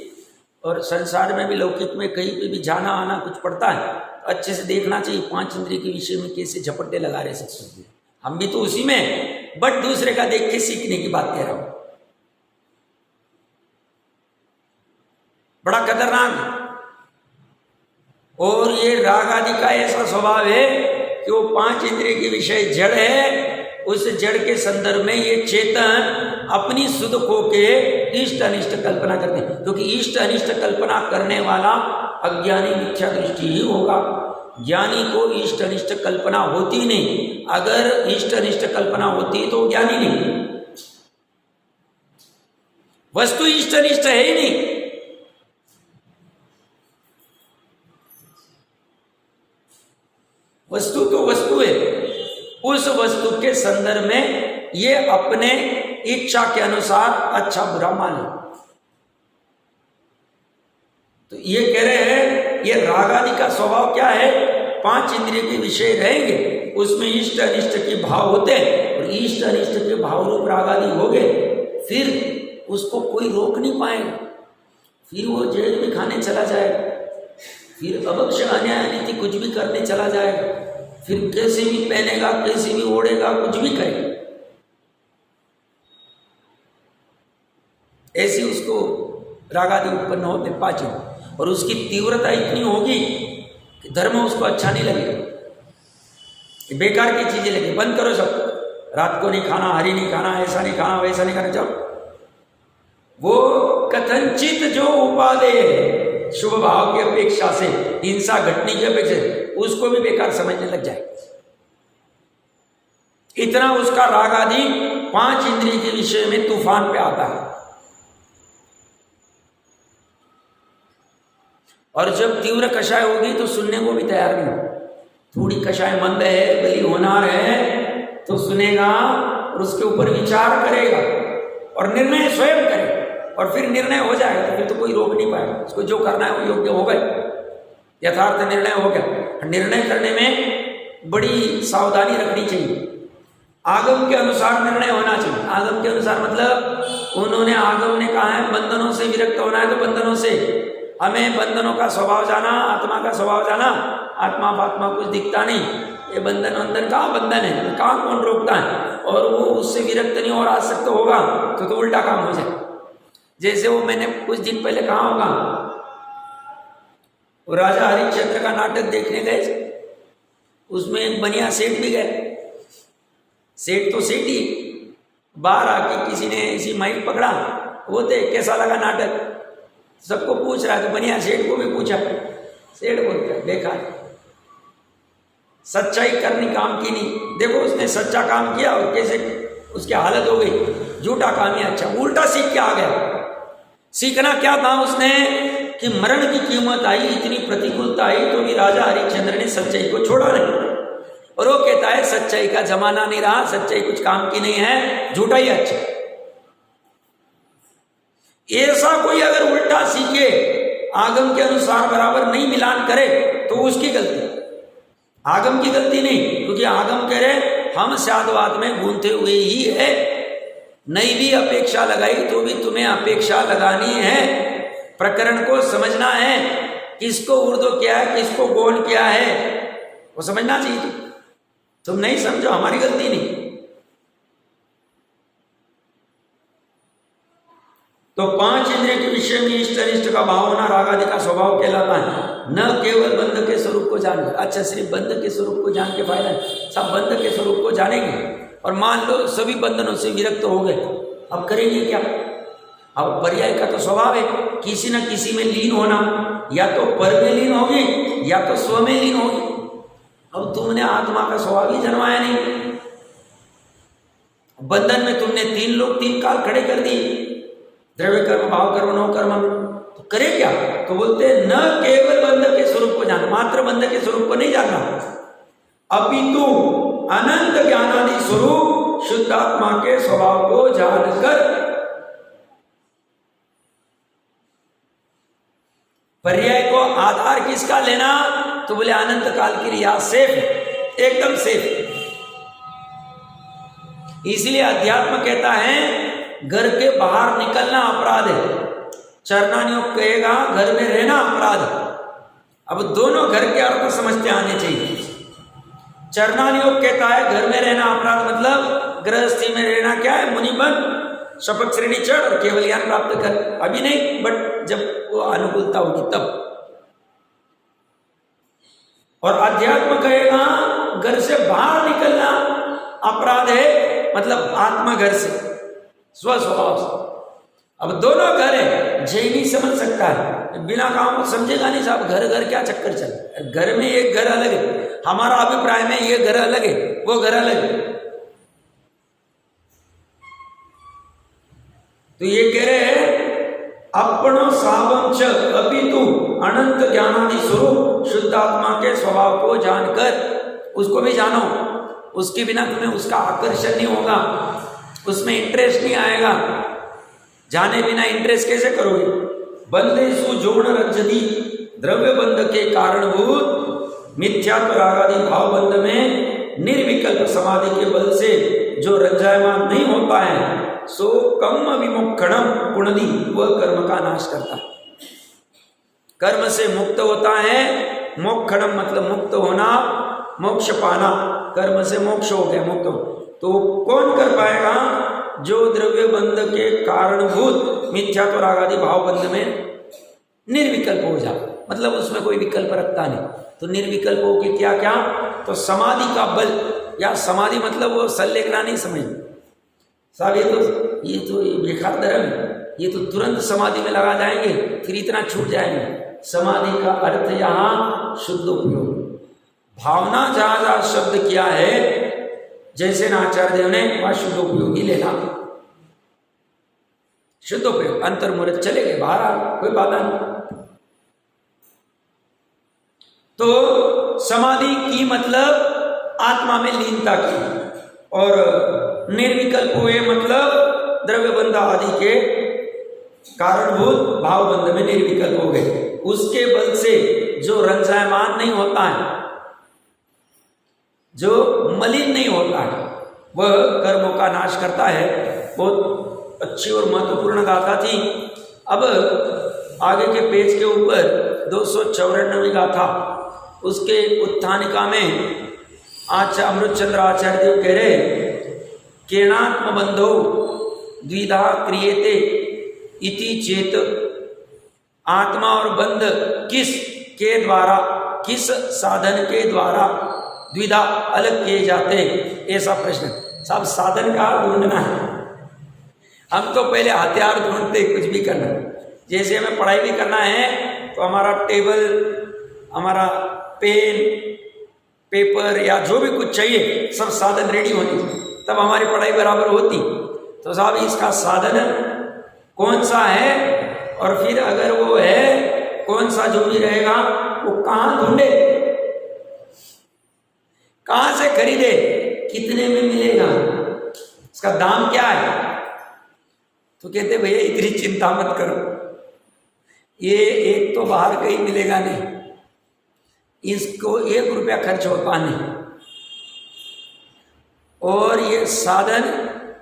और संसार में भी लौकिक में कहीं पे भी जाना आना कुछ पड़ता है तो अच्छे से देखना चाहिए 5 इंद्रिय के विषय में कैसे झपट्टे लगा रहे सब। हम भी तो उसी में, बट दूसरे का देख के सीखने की बात कह रहा हूं। बड़ा खतरनाक है। और ये राग आदि का ऐसा स्वभाव है कि वो 5 इंद्रिय के विषय जड़ है, उस जड़ के संदर्भ में ये चेतन अपनी सुध खो के इष्ट अनिष्ट कल्पना करते हैं, क्योंकि इष्ट अनिष्ट कल्पना करने वाला अज्ञानी मिथ्या दृष्टि ही होगा। ज्ञानी को इष्ट अनिष्ट कल्पना होती नहीं। अगर इष्ट अनिष्ट कल्पना होती तो ज्ञानी नहीं। वस्तु इष्ट अनिष्ट है ही नहीं। वस्तु तो वस्तु है, उस वस्तु के संदर्भ में ये अपने इच्छा के अनुसार अच्छा बुरा माने। तो ये कह रहे हैं ये राग आदि का स्वभाव क्या है, 5 इंद्रिय के विषय रहेंगे, उसमें इष्ट अनिष्ट के भाव होते हैं और इष्ट अनिष्ट के भाव रूप राग आदि हो गए, फिर उसको कोई रोक नहीं पाएगा। फिर वो जेल में खाने चला जाएगा, फिर अवक्ष अन्याय अनिति कुछ भी करने चला जाएगा, फिर कैसे भी पहनेगा, कैसे भी ओढ़ेगा, कुछ भी करेगा। ऐसी उसको राग आदि उत्पन्न होते 5, और उसकी तीव्रता इतनी होगी कि धर्म उसको अच्छा नहीं लगेगा, बेकार की चीजें लगे। बंद करो सब, रात को नहीं खाना, हरी नहीं खाना, ऐसा नहीं खाना, वैसा नहीं खाना। जाओ वो कथनचित जो उपादेय है शुभ भाव की अपेक्षा से, हिंसा घटने की अपेक्षा से, उसको भी बेकार समझने लग जाए। इतना उसका राग आदि 5 इंद्रिय के विषय में तूफान पे आता है। और जब तीव्र कषाय होगी तो सुनने को भी तैयार नहीं हो। थोड़ी कषाय मंद है, बली होनार है तो सुनेगा और उसके ऊपर विचार करेगा और निर्णय स्वयं करेगा, और फिर निर्णय हो जाएगा तो फिर तो कोई रोक नहीं पाएगा। उसको जो करना है वो योग्य हो गए, यथार्थ निर्णय हो गया। निर्णय करने में बड़ी सावधानी रखनी चाहिए। आगम के अनुसार निर्णय होना चाहिए। आगम के अनुसार मतलब उन्होंने, आगम ने कहा है बंधनों से विरक्त होना है तो बंधनों से, हमें बंधनों का स्वभाव जाना, आत्मा का स्वभाव जाना। आत्मा फात्मा कुछ दिखता नहीं, ये बंधन बंधन कहाँ बंधन है, कहाँ कौन रोकता है, और वो उससे विरक्त नहीं और आसक्त होगा तो उल्टा काम हो जाए। जैसे वो मैंने कुछ दिन पहले कहा होगा, वो राजा हरिश्चंद्र का नाटक देखने गए, उसमें एक बनिया सेठ भी गए। सेठ तो सेठ ही, बाहर आके किसी ने ऐसी माइक पकड़ा, वो थे कैसा लगा नाटक, सबको पूछ रहा है। तो बनिया सेठ को भी पूछा, सेठ बोलता देखा सच्चाई करनी काम की नहीं। देखो उसने सच्चा काम किया और कैसे उसकी हालत हो गई, झूठा काम ही अच्छा। उल्टा सीख के आ गया। सीखना क्या था उसने कि मरण की कीमत आई, इतनी प्रतिकूलता आई तो भी राजा हरिश्चंद्र ने सच्चाई को छोड़ा नहीं। और वो कहता है सच्चाई का जमाना नहीं रहा, सच्चाई कुछ काम की नहीं है, झूठा ही अच्छा। ऐसा कोई अगर उल्टा सीखे, आगम के अनुसार बराबर नहीं मिलान करे तो उसकी गलती, आगम की गलती नहीं। क्योंकि आगम कह रहे हम साधवाद में गूंथे हुए ही है, नहीं भी अपेक्षा लगाई तो भी तुम्हें अपेक्षा लगानी है। प्रकरण को समझना है, किसको ऊर्ध्व किया है, किसको गौण किया है, वो समझना चाहिए। तुम नहीं समझो, हमारी गलती नहीं। तो 5 इंद्रिय के विषय में इष्ट अनिष्ट का भाव होना राग आदि का स्वभाव कहलाता है। न केवल बंध के स्वरूप को जानकर, अच्छा सिर्फ बंध के स्वरूप को जान के फायदा है, सब बंध के स्वरूप को जानेंगे और मान लो सभी बंधनों से विरक्त हो गए, अब करेंगे क्या। अब पर्याय का तो स्वभाव है किसी न किसी में लीन होना, या तो पर में लीन होगी या तो स्व में लीन होगी। अब तुमने आत्मा का स्वभाव ही जन्माया नहीं, बंधन में तुमने 3 काल खड़े कर दिए, द्रव्य कर्म, भाव कर्म, नौ कर्म, तो करे क्या। तो बोलते न केवल बंध के स्वरूप को जानना, मात्र बंध के स्वरूप को नहीं जानना, अपितु अनंत ज्ञानादि स्वरूप शुद्धात्मा के स्वभाव को जानकर। पर्याय को आधार किसका लेना, तो बोले अनंत काल की रियाज सेफ, एकदम सेफ। इसलिए अध्यात्म कहता है घर के बाहर निकलना अपराध है, चरणानियोग कहेगा घर में रहना अपराध। अब दोनों घर के अर्थ समझते आने चाहिए। चरणानियोग कहता है घर में रहना अपराध, मतलब गृहस्थी में रहना क्या है, मुनि बन, शपथ श्रेणी चढ़ और केवल ज्ञान प्राप्त कर। अभी नहीं, बट जब वो अनुकूलता होगी तब। और अध्यात्म कहेगा घर से बाहर निकलना अपराध है, मतलब आत्मा घर से, स्वस्वभाव से। अब दोनों घर है, जैनी समझ सकता है, बिना काम समझेगा नहीं साहब, घर घर क्या चक्कर चल। घर में एक घर अलग है, हमारा अभिप्राय में ये घर अलग है, वो घर अलग है। तो ये कह रहे हैं अपनो सावम च अपितु अनंत ज्ञानादि स्वरूप शुद्ध आत्मा के स्वभाव को जानकर उसको भी जानो। उसके बिना तुम्हें उसका आकर्षण नहीं होगा, उसमें इंटरेस्ट नहीं आएगा। जाने बिना इंटरेस्ट कैसे करोगे? बंदेषु जोड़ रज्जति द्रव्य बंध के कारणभूत मिथ्यात्व रागादि भाव बंध में निर्विकल्प समाधि के बल से जो रज्जायमान नहीं होता है, सो कम विमुक्षणम पुण्यदि, वह कर्म का नाश करता है। कर्म से मुक्त होता है, मोक्षणम मतलब मुक्त होना, मोक्ष पाना, कर्म से मोक्ष हो गया, मुक्त हो। तो कौन कर पाएगा? जो द्रव्य बंध के कारणभूत मिथ्यात्व रागादि भाव बंध में निर्विकल्प हो जाए, मतलब उसमें कोई विकल्प रखता नहीं। तो निर्विकल्प हो के क्या क्या? तो समाधि का बल, या समाधि मतलब वो सल्लेखना नहीं समझ साहब, ये तो बेकार धर्म है, ये तो तुरंत समाधि में लगा जाएंगे, फिर इतना छूट जाएंगे। समाधि का अर्थ यहाँ शुद्ध उपयोग, भावना जहाँ जहाँ शब्द किया है, जैसे न आचार्य देव ने वहाँ शुद्ध उपयोगी लेना, शुद्ध उपयोग। अंतर्मुहूर्त चले गए, बाहर आ, कोई बाधा नहीं। तो समाधि की मतलब आत्मा में लीनता की, और निर्विकल्प हुए मतलब द्रव्य बंध आदि के कारणभूत भाव बंध में निर्विकल्प हो गए। उसके बल से जो रंजायमान नहीं होता है, जो मलिन नहीं होता है, वह कर्मों का नाश करता है। बहुत अच्छी और महत्वपूर्ण गाथा थी। अब आगे के पेज के ऊपर 294वीं गाथा, उसके उत्थानिका में अमृतचंद्र आचार्य देव कह रहे, केणात्म बंधो द्विधा क्रियते इति चेत, आत्मा और बंध किस के द्वारा, किस साधन के द्वारा द्विधा अलग किए जाते, ऐसा प्रश्न। साहब साधन का ढूंढना है, हम तो पहले हथियार ढूंढते, कुछ भी करना। जैसे हमें पढ़ाई भी करना है तो हमारा टेबल, हमारा पेन, पेपर या जो भी कुछ चाहिए, सब साधन रेडी होने, तब हमारी पढ़ाई बराबर होती। तो साहब इसका साधन कौन सा है, और फिर अगर वो है कौन सा जो भी रहेगा, वो कहाँ ढूंढे, कहाँ से खरीदे, कितने में मिलेगा, इसका दाम क्या है? तो कहते भैया इतनी चिंता मत करो, ये एक तो बाहर कहीं मिलेगा नहीं, इसको 1 रुपया खर्च होता नहीं, और ये साधन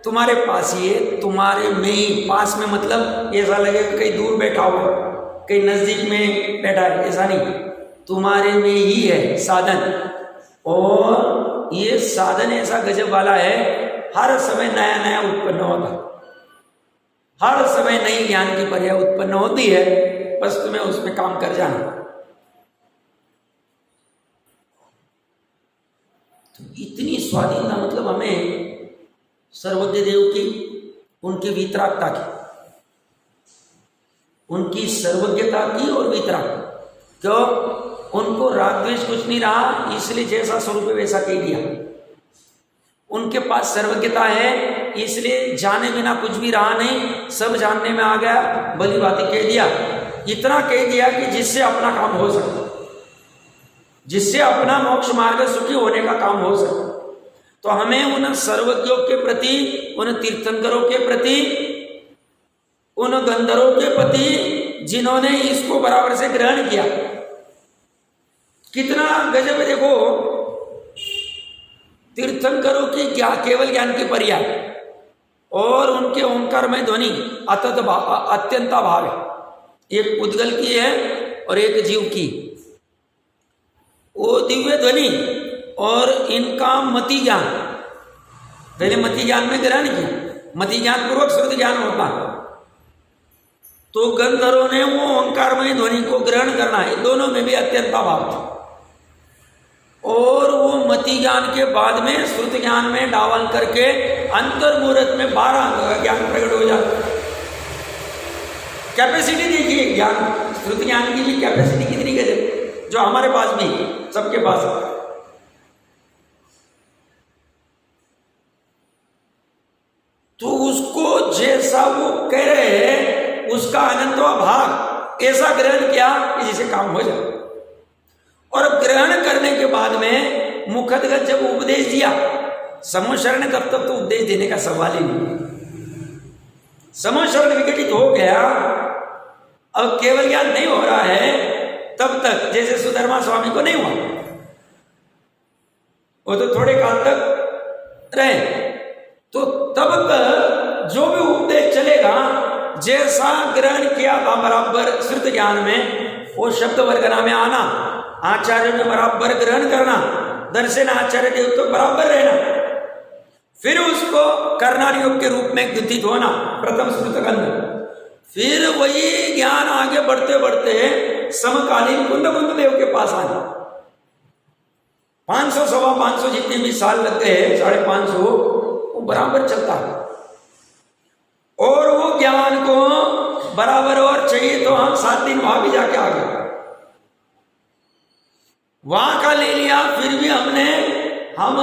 तुम्हारे पास ही है, तुम्हारे में ही, पास में मतलब ऐसा लगेगा कहीं दूर बैठा हुआ, कहीं नजदीक में बैठा है, ऐसा नहीं, तुम्हारे में ही है साधन। और ये साधन ऐसा गजब वाला है, हर समय नया नया उत्पन्न होता, हर समय नई ज्ञान की पर्याय उत्पन्न होती है, बस तुम्हें उसमें काम कर जाना। तो इतनी स्वाधीनता, मतलब हमें सर्वज्ञ देव की, उनकी वीतरागता की, उनकी सर्वज्ञता की और वीतराग, क्यों? उनको राग द्वेष कुछ नहीं रहा, इसलिए जैसा स्वरूप है वैसा कह दिया। उनके पास सर्वज्ञता है, इसलिए जाने बिना कुछ भी रहा नहीं, सब जानने में आ गया, भली बातें कह दिया। इतना कह दिया कि जिससे अपना काम हो सके, जिससे अपना मोक्ष मार्ग सुखी होने का काम हो सके। तो हमें उन सर्वज्ञों के प्रति, उन तीर्थंकरों के प्रति, उन गंधर्वों के प्रति जिन्होंने इसको बराबर से ग्रहण किया, कितना गजब है। देखो, तीर्थंकरों की केवल ज्ञान की पर्याय और उनके ओंकार में ध्वनि अत्यंता भाव है, एक पुद्गल की है और एक जीव की। वो दिव्य ध्वनि और इनका मति ज्ञान, पहले मति ज्ञान में ग्रहण की, मति ज्ञान पूर्वक श्रुति ज्ञान होता है। तो गंधर्वों ने वो ओंकारमय ध्वनि को ग्रहण करना है, दोनों में भी अत्यंत अभाव था। और वो मति ज्ञान के बाद में श्रुति ज्ञान में डावन करके अंतर्मुहूर्त में 12 अंग का ज्ञान प्रकट हो जाता। कैपेसिटी देखिए, ज्ञान श्रुति ज्ञान की भी कैपेसिटी कितनी गजब, जो हमारे पास भी सबके पास है। तो उसको जैसा वो कह रहे हैं उसका अनंत भाग ऐसा ग्रहण किया कि जिसे काम हो जाए। और ग्रहण करने के बाद में मुखदगत जब उपदेश दिया, समोशरण तब तक तो उपदेश देने का सवाल ही नहीं। समोशरण विघटित हो गया, अब केवल ज्ञान नहीं हो रहा है तब तक, जैसे सुधर्मा स्वामी को नहीं हुआ, वो तो थोड़े काल तक रहे। तो तब तक जो भी उपदेश चलेगा, जैसा ग्रहण किया था बराबर श्रुत ज्ञान में, वो शब्द वर्गना में आना, आचार्य में बराबर ग्रहण करना, दर्शन आचार्य देव तो बराबर रहना, फिर उसको करनार योग के रूप में ग्रथित होना, प्रथम श्रुत गंध। फिर वही ज्ञान आगे बढ़ते बढ़ते समकालीन कुंद देव के पास आना। 500 सवा 500 जितने भी साल लगते हैं, 550, वो बराबर चलता है। और वो ज्ञान को बराबर और चाहिए तो हम 7 दिन वहां भी जाके आ गए, वहां का ले लिया। फिर भी हम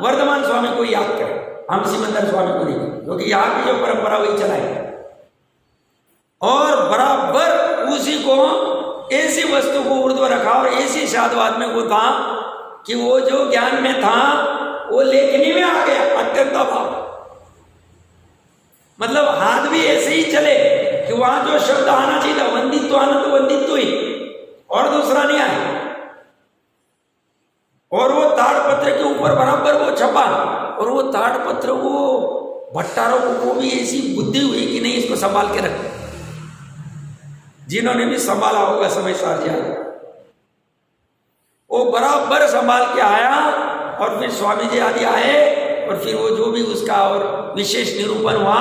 वर्धमान स्वामी को याद करें, हम सिमंदर स्वामी को नहीं, क्योंकि यहाँ की जो परंपरा वही चलाई। और बराबर उसी को ऐसी वस्तु को ऊर्ध्व रखा और ऐसी शादवाद में वो था कि वो जो ज्ञान में था वो लेखनी में आ गया, अत्यंत अभाव। मतलब हाथ भी ऐसे ही चले कि वहां जो शब्द आना चाहिए था, वंदित्व आना तो वंदित्व ही, और दूसरा नहीं आया। और वो ताड़पत्र के ऊपर बराबर वो छपा, और वो ताड़पत्र वो भट्टारों को भी ऐसी बुद्धि हुई कि नहीं इसको संभाल के रख, जिन्होंने भी संभाला होगा समय साथ जाए, वो बराबर संभाल के आया। और फिर स्वामी जी आदि आए, और फिर वो जो भी उसका और विशेष निरूपण हुआ,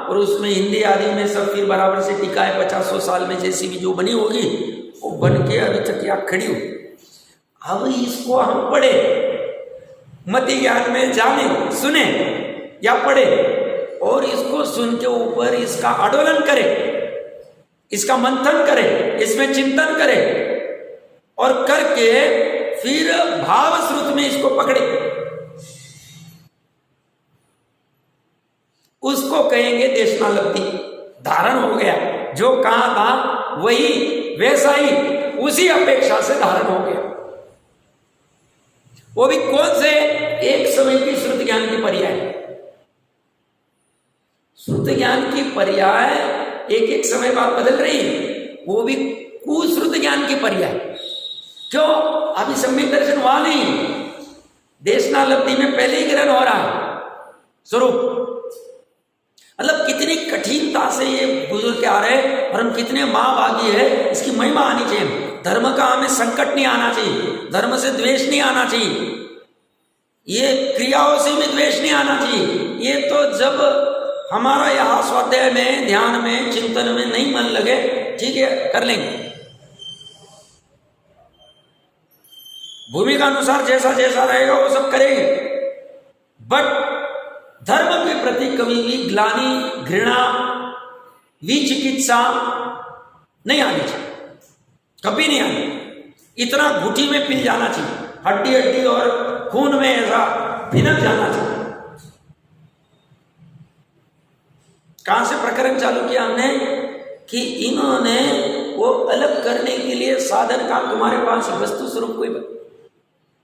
और उसमें हिंदी आदि में सब फिर बराबर से टीका है 50 साल में जैसी भी जो बनी होगी, वो बन के अभी तक यहाँ खड़ी हो। अब इसको हम पढ़े, मति ज्ञान में जाने, सुने या पढ़े, और इसको सुन के ऊपर इसका आंदोलन करे, इसका मंथन करे, इसमें चिंतन करे, और करके फिर भाव श्रुत में इसको पकड़े, उसको कहेंगे देशनालब्धि। धारण हो गया, जो कहा था वही वैसा ही उसी अपेक्षा से धारण हो गया। वो भी कौन से? एक समय की श्रुत ज्ञान की पर्याय। श्रुत ज्ञान की पर्याय एक एक समय बाद बदल रही है, वो भी कुश्रुत ज्ञान की पर्याय। क्यों? अभी सम्यक दर्शन हुआ नहीं, देशनालब्धि में पहले ही ग्रहण हो रहा है स्वरूप। मतलब कितनी कठिनता से ये बुजुर्ग के आ रहे हैं, और हम कितने महाभागी है, इसकी महिमा आनी चाहिए। धर्म का हमें संकट नहीं आना चाहिए, धर्म से द्वेष नहीं आना चाहिए, ये क्रियाओं से भी द्वेष नहीं आना चाहिए। ये तो जब हमारा यहाँ स्वाध्याय में, ध्यान में, चिंतन में नहीं मन लगे, ठीक है कर लेंगे, भूमिका अनुसार जैसा जैसा रहेगा वो सब करेंगे, बट धर्म के प्रति कभी भी ग्लानि, घृणा, विचिकित्सा नहीं आनी चाहिए, कभी नहीं आनी। इतना घुटी में पिल जाना चाहिए, हड्डी हड्डी और खून में ऐसा भिनक जाना चाहिए। कहां से प्रकरण चालू किया हमने कि इन्होंने वो अलग करने के लिए साधन का तुम्हारे पास वस्तु स्वरूप कोई,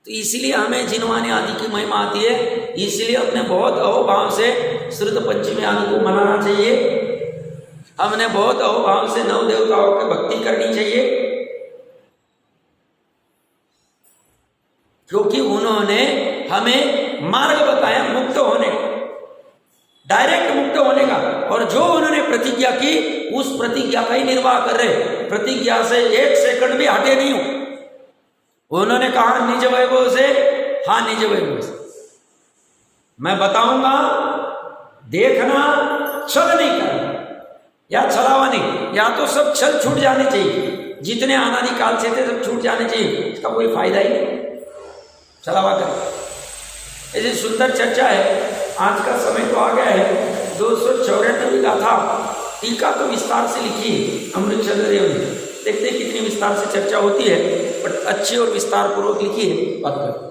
तो इसीलिए हमें जिनवाने आदि की महिमा आती है, इसलिए हमने बहुत अहोभाव से श्रुत पंचमी आदि को मनाना चाहिए, हमने बहुत अहोभाव से नव देवताओं की भक्ति करनी चाहिए, क्योंकि उन्होंने हमें मार्ग बताया मुक्त होने। डायरेक्ट मुक्त होने का। और जो उन्होंने प्रतिज्ञा की उस प्रतिज्ञा का ही निर्वाह कर रहे, प्रतिज्ञा से एक सेकंड भी हटे नहीं हो। उन्होंने कहा निज वैभव से, हाँ निज वैभव से मैं बताऊंगा, देखना, छल नहीं करना या छलावा नहीं, या तो सब छल छूट जाने चाहिए, जितने अनादिकाल से थे सब छूट जाने चाहिए, इसका कोई फायदा ही नहीं छलावा कर। ऐसी सुंदर चर्चा है। आज का समय तो आ गया है। 294 गाथा टीका तो विस्तार से लिखी है अमृतचंद्र देव ने, देखते हैं कितनी विस्तार से चर्चा होती है, बट अच्छी और विस्तार पूर्वक लिखी है। बात कर